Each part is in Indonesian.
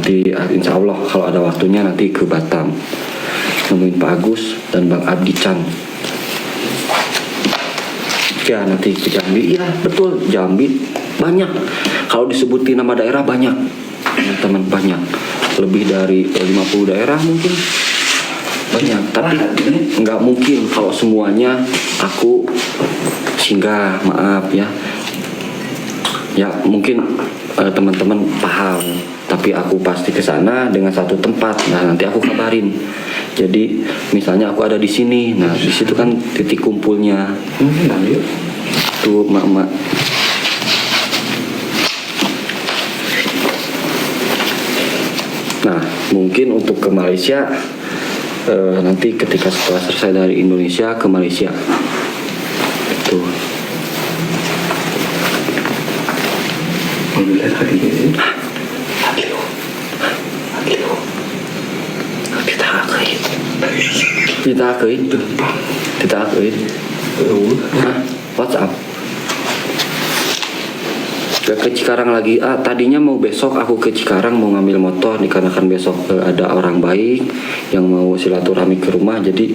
nanti insya Allah kalau ada waktunya nanti ke Batam nemuin Pak Agus dan Bang Abdi Chan. Ya nanti ke Jambi. Iya betul, Jambi banyak. Kalau disebutin nama daerah banyak, teman-teman, banyak. Lebih dari 50 daerah mungkin. Banyak, tapi nggak mungkin kalau semuanya aku singgah, maaf ya. Ya mungkin teman-teman paham, tapi aku pasti ke sana dengan satu tempat. Nah nanti aku kabarin. Jadi misalnya aku ada di sini, nah di situ kan titik kumpulnya. Tuh mak-mak. Nah mungkin untuk ke Malaysia nanti ketika setelah selesai dari Indonesia ke Malaysia itu. Kita akuin. WhatsApp. Ke Cikarang lagi. Tadinya mau besok aku ke Cikarang mau ngambil motor dikarenakan besok ada orang baik yang mau silaturahmi ke rumah, jadi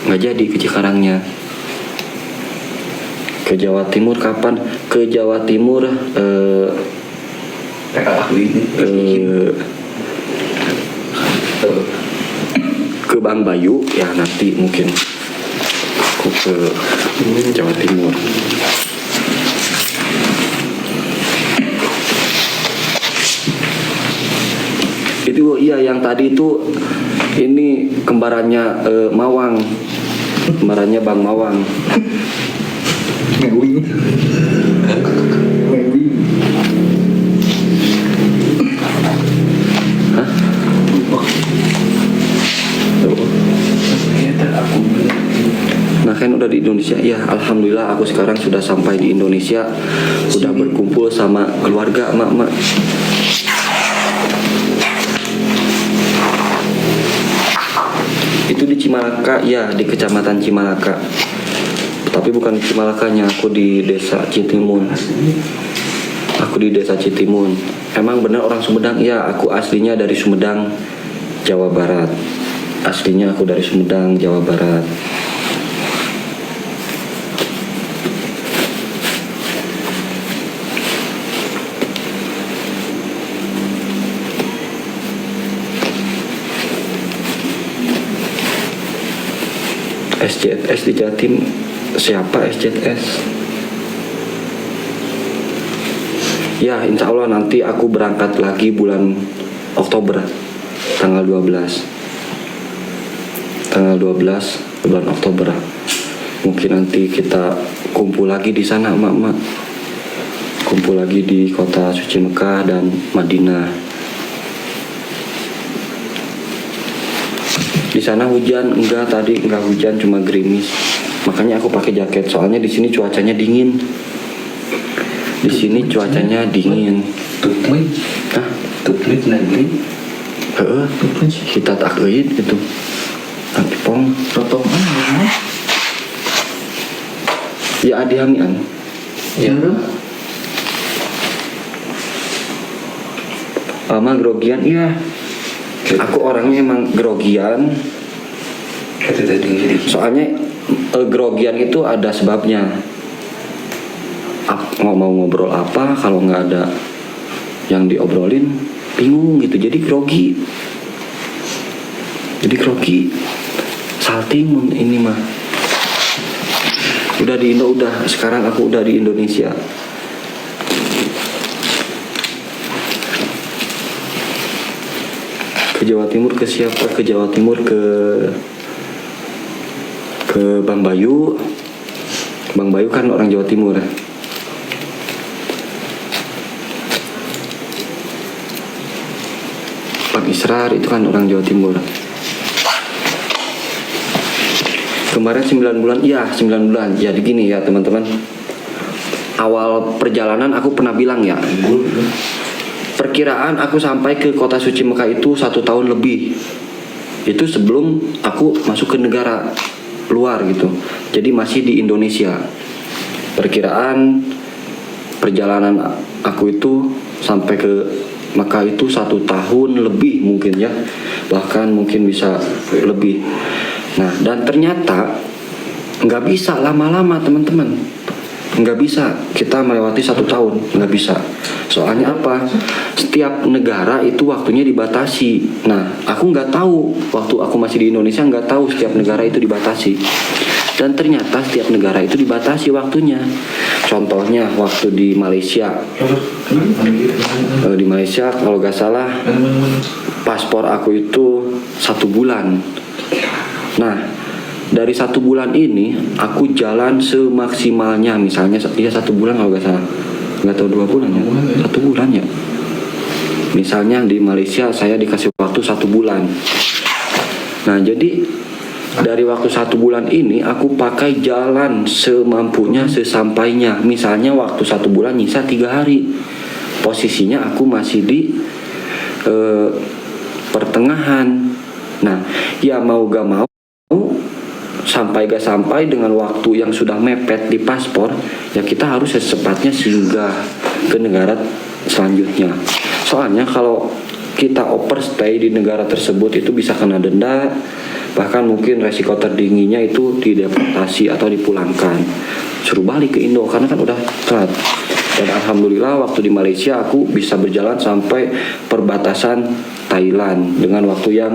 nggak jadi ke Cikarangnya. Ke Jawa Timur kapan? Ke Jawa Timur ke Bang Bayu ya, nanti mungkin aku ke Jawa Timur. Itu iya yang tadi itu ini kembarannya Mawang, kembarannya Bang Mawang. Hah? Nah kan udah di Indonesia. Ya alhamdulillah aku sekarang sudah sampai di Indonesia, sudah berkumpul sama keluarga emak-emak. Itu di Cimalaka, ya di kecamatan Cimalaka. Tapi bukan Cimalakanya, aku di desa Citimun. Aku di desa Citimun. Emang benar orang Sumedang? Ya, aku aslinya dari Sumedang, Jawa Barat. Aslinya aku dari Sumedang, Jawa Barat. SJS di Jatim, siapa SJS? Ya insya Allah nanti aku berangkat lagi bulan Oktober tanggal 12 bulan Oktober. Mungkin nanti kita kumpul lagi di sana emak-emak, kumpul lagi di kota suci Mekah dan Madinah. Di sana hujan enggak, tadi enggak hujan, cuma gerimis. Makanya aku pakai jaket, soalnya di sini cuacanya dingin. Di sini cuacanya dingin. Tutmin. Hah? Tutmin nanti. Kita takuin itu. Nanti pong. Rotong mana? Ya adi hamian. Ya. Ama grogian, iya. Aku orangnya emang grogian. Soalnya grogian itu ada sebabnya. Mau ngobrol apa kalau nggak ada yang diobrolin, bingung gitu. Jadi grogi. Salting ini mah. Udah di Indo, udah. Sekarang aku udah di Indonesia. Ke Jawa Timur ke siapa? Ke Jawa Timur ke Bang Bayu. Bang Bayu kan orang Jawa Timur ya. Bang Israr itu kan orang Jawa Timur. Kemarin 9 bulan, iya 9 bulan. Jadi gini ya teman-teman. Awal perjalanan aku pernah bilang ya, perkiraan aku sampai ke kota suci Mekah itu 1 tahun lebih. Itu sebelum aku masuk ke negara luar gitu. Jadi masih di Indonesia. Perkiraan perjalanan aku itu sampai ke maka itu 1 tahun lebih mungkin ya, bahkan mungkin bisa lebih. Nah, dan ternyata nggak bisa lama-lama teman-teman, nggak bisa kita melewati 1 tahun, nggak bisa. Soalnya apa? Setiap negara itu waktunya dibatasi. Nah, aku nggak tahu waktu aku masih di Indonesia, nggak tahu setiap negara itu dibatasi. Dan ternyata setiap negara itu dibatasi waktunya. Contohnya waktu di Malaysia. Di Malaysia kalau nggak salah paspor aku itu 1 bulan. Nah, dari 1 bulan ini aku jalan semaksimalnya, misalnya ya 1 bulan kalau nggak salah, nggak tahu 2 bulan ya, 1 bulan ya. Misalnya di Malaysia saya dikasih waktu 1 bulan. Nah, jadi dari waktu 1 bulan ini aku pakai jalan semampunya, sesampainya. Misalnya waktu 1 bulan nyisa 3 hari, posisinya aku masih di pertengahan. Nah, ya mau gak mau, sampai gak sampai dengan waktu yang sudah mepet di paspor, ya kita harus secepatnya singgah ke negara selanjutnya. Soalnya kalau kita overstay di negara tersebut itu bisa kena denda, bahkan mungkin resiko tertingginya itu dideportasi atau dipulangkan, suruh balik ke Indo karena kan udah telat. Dan alhamdulillah waktu di Malaysia aku bisa berjalan sampai perbatasan Thailand dengan waktu yang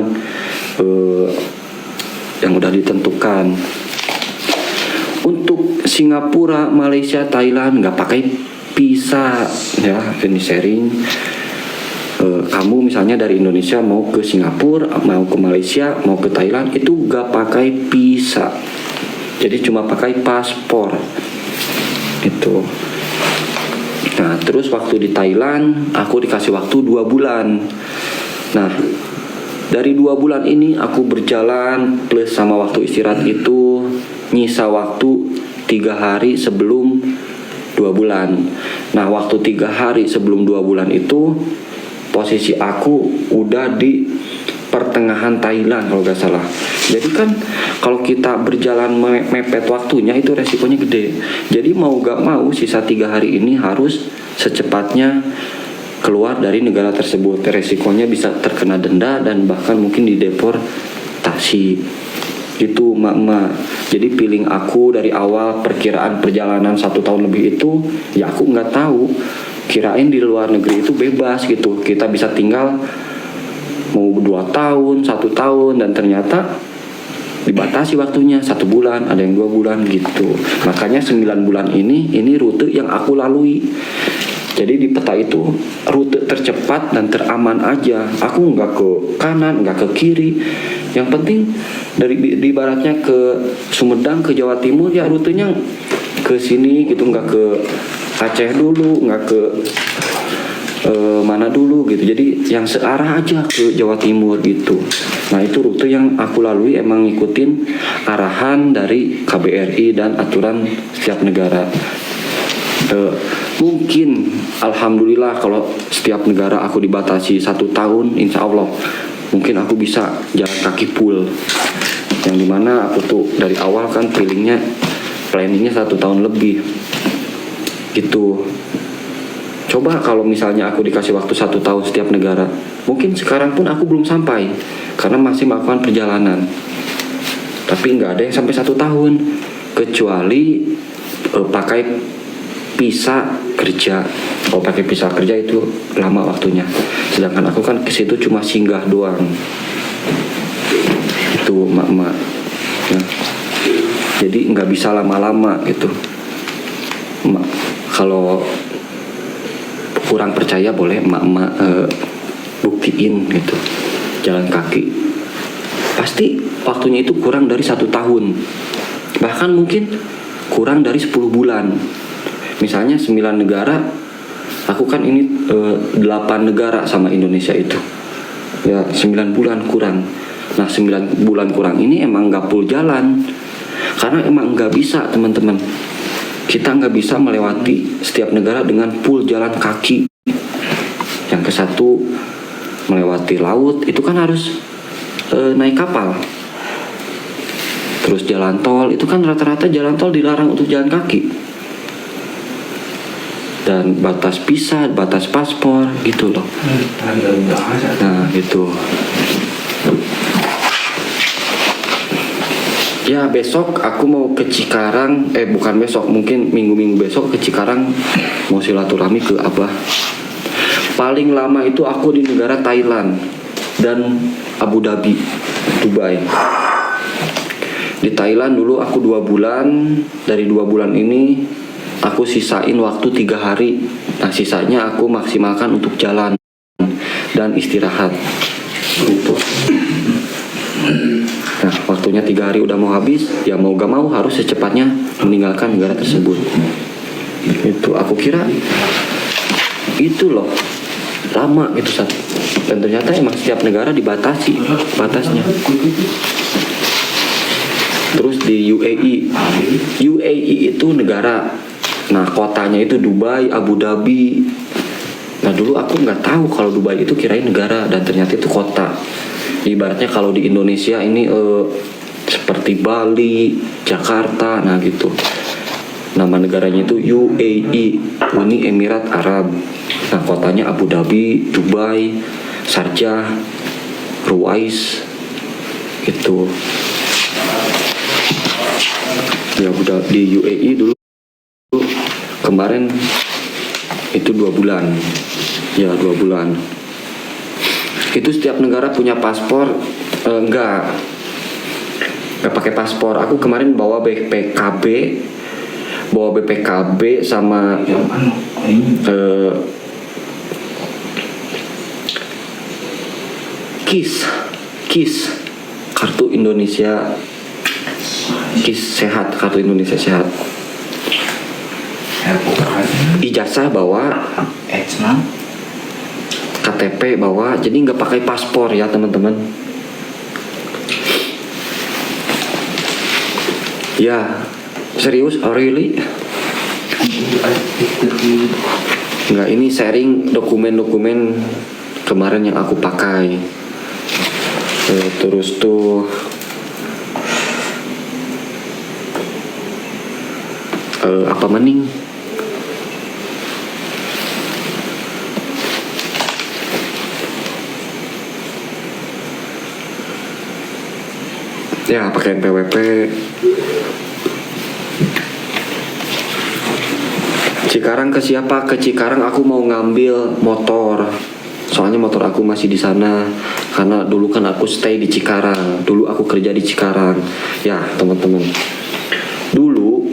udah ditentukan. Untuk Singapura, Malaysia, Thailand nggak pakai visa ya, ini sharing. Kamu misalnya dari Indonesia mau ke Singapura, mau ke Malaysia, mau ke Thailand, itu gak pakai visa, jadi cuma pakai paspor itu. Nah, terus waktu di Thailand aku dikasih waktu 2 bulan. Nah, dari 2 bulan ini aku berjalan plus sama waktu istirahat itu nyisa waktu 3 hari sebelum 2 bulan. Nah, waktu 3 hari sebelum 2 bulan itu posisi aku udah di pertengahan Thailand kalau gak salah. Jadi kan kalau kita berjalan mepet waktunya itu resikonya gede. Jadi mau gak mau sisa 3 hari ini harus secepatnya keluar dari negara tersebut. Resikonya bisa terkena denda dan bahkan mungkin dideportasi. Itu mak-mak. Jadi feeling aku dari awal perkiraan perjalanan 1 tahun lebih itu, ya aku nggak tahu. Kirain di luar negeri itu bebas gitu, kita bisa tinggal mau 2 tahun, 1 tahun, dan ternyata dibatasi waktunya 1 bulan, ada yang 2 bulan gitu. Makanya 9 bulan ini rute yang aku lalui. Jadi di peta itu rute tercepat dan teraman aja. Aku nggak ke kanan, nggak ke kiri. Yang penting dari di baratnya ke Sumedang ke Jawa Timur ya rutenya ke sini gitu, nggak ke Aceh dulu, nggak ke mana dulu gitu. Jadi yang searah aja ke Jawa Timur gitu. Nah, itu rute yang aku lalui, emang ngikutin arahan dari KBRI dan aturan setiap negara. Mungkin alhamdulillah kalau setiap negara aku dibatasi 1 tahun, insya Allah mungkin aku bisa jalan kaki full. Yang dimana aku tuh dari awal kan planningnya 1 tahun lebih gitu. Coba kalau misalnya aku dikasih waktu 1 tahun setiap negara, mungkin sekarang pun aku belum sampai karena masih melakukan perjalanan. Tapi nggak ada yang sampai 1 tahun kecuali pakai visa kerja. Kalau pakai visa kerja itu lama waktunya. Sedangkan aku kan ke situ cuma singgah doang. Itu mak-mak. Nah, jadi nggak bisa lama-lama gitu. Kalau kurang percaya boleh emak-emak buktiin gitu, jalan kaki pasti waktunya itu kurang dari 1 tahun, bahkan mungkin kurang dari 10 bulan. Misalnya 9 negara, aku kan ini 8 negara sama Indonesia itu ya 9 bulan kurang. Nah, 9 bulan kurang ini emang gak full jalan, karena emang gak bisa teman-teman. Kita nggak bisa melewati setiap negara dengan full jalan kaki. Yang ke satu melewati laut itu kan harus naik kapal. Terus jalan tol itu kan rata-rata jalan tol dilarang untuk jalan kaki. dan batas visa, batas paspor gitu loh. Ada bahasa. Nah gitu. Ya besok aku mau ke Cikarang, bukan besok, mungkin minggu-minggu besok ke Cikarang mau silaturahmi ke Abah. Paling lama itu aku di negara Thailand dan Abu Dhabi, Dubai. Di Thailand dulu aku 2 bulan, dari 2 bulan ini aku sisain waktu 3 hari. Nah sisanya aku maksimalkan untuk jalan dan istirahat gitu. Nah waktunya 3 hari udah mau habis, ya mau gak mau harus secepatnya meninggalkan negara tersebut. Itu aku kira itu loh lama gitu Sat. Dan ternyata emang setiap negara dibatasi batasnya. Terus di UAE itu negara, nah kotanya itu Dubai, Abu Dhabi. Nah dulu aku nggak tahu kalau Dubai itu kirain negara, dan ternyata itu kota. Ibaratnya kalau di Indonesia ini seperti Bali, Jakarta, nah gitu. Nama negaranya itu UAE, Uni Emirat Arab. Nah kotanya Abu Dhabi, Dubai, Sharjah, Ruwais, gitu. Ya udah di UAE dulu kemarin itu 2 bulan. Ya 2 bulan. Itu setiap negara punya paspor. Enggak pakai paspor. Aku kemarin bawa BPKB sama KIS kartu Indonesia, KIS sehat, kartu Indonesia sehat. Ijazah bawa, KTP bawa, jadi nggak pakai paspor ya teman-teman. Ya serius, oh really? Nggak, ini sharing dokumen-dokumen kemarin yang aku pakai. Terus tuh apa mending? Ya pakai NPWP. Cikarang ke siapa? Ke Cikarang aku mau ngambil motor. Soalnya motor aku masih di sana. Karena dulu kan aku stay di Cikarang. Dulu aku kerja di Cikarang. Ya teman-teman. Dulu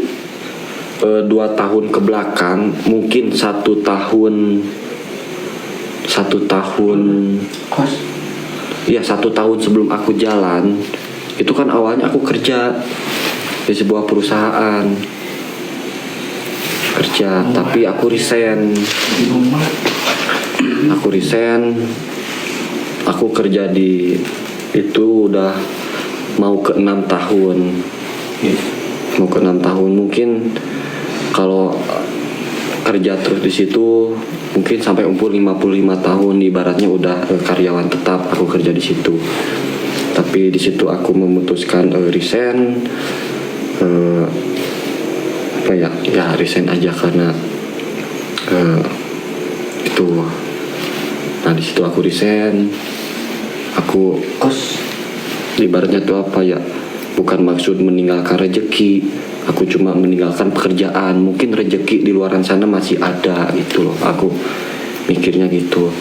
2 tahun ke belakang, mungkin 1 tahun. Ya 1 tahun sebelum aku jalan. Itu kan awalnya aku kerja di sebuah perusahaan. Tapi aku resign. Aku kerja di itu udah mau ke 6 tahun. Mungkin kalau kerja terus di situ mungkin sampai umur 55 tahun, ibaratnya udah karyawan tetap aku kerja di situ. Tapi di situ aku memutuskan resign. Resign aja karena itu. Nah di situ aku resign. Aku ibaratnya tuh apa ya? Bukan maksud meninggalkan rezeki. Aku cuma meninggalkan pekerjaan. Mungkin rezeki di luaran sana masih ada gitu loh. Aku mikirnya gitu.